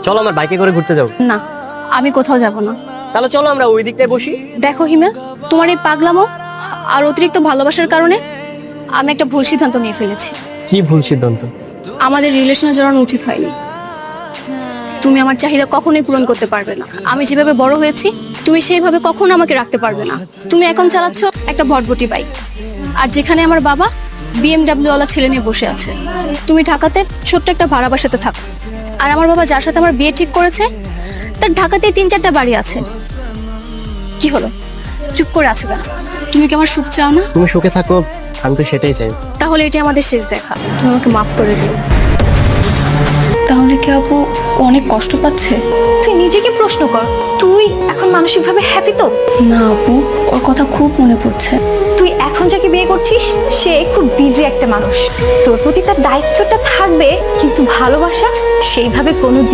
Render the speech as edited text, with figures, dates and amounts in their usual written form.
চলো আমার বাইকে করে ঘুরতে যাও। না, আমি কোথাও যাব না। তাহলে চলো আমরা ওই দিকটায় বসি। দেখো হিমেল, তোমার এই পাগলামো আর অতিরিক্ত ভালোবাসার কারণে আমি একটা ভুল সিদ্ধান্ত নিয়ে ফেলেছি। কি ভুল সিদ্ধান্ত? আমাদের রিলেশনে জড়ানো উচিত হয়নি। তুমি আমার চাহিদা কখনোই পূরণ করতে পারবে না। আমি যেভাবে বড় হয়েছি তুমি সেইভাবে কখনো আমাকে রাখতে পারবে না। তুমি এখন চালাচ্ছ একটা ভটভটি বাইক, আর যেখানে আমার বাবা BMW ওয়ালা ছেলে নিয়ে বসে আছে, তুমি ঢাকাতে ছোট্ট একটা ভাড়া বাসাতে থাকো। আর আমার বাবা যার সাথে আমার বিয়ে ঠিক করেছে তার ঢাকাতে 3-4টা বাড়ি আছে। কি হলো, চুপ করে আছো কেন? তুমি কি আমার সুখ চাও না? তুমি সুখে থাকো, আমি তো সেটাই চাই। তাহলে এটি আমাদের শেষ দেখা, তুমি আমাকে মাফ করে দিও। তাহলে কি আপু অনেক কষ্ট পাচ্ছে? তুই নিজেকে প্রশ্ন কর, তুই এখন মানসিকভাবে হ্যাপি তো? না আপু, ওর কথা খুব মনে পড়ছে। তুই এখন যাকে বিয়ে করছিস সে খুব বিজি একটা মানুষ, তোর প্রতি তার দায়িত্বটা থাকবে, কিন্তু ভালোবাসা সেইভাবে কোনো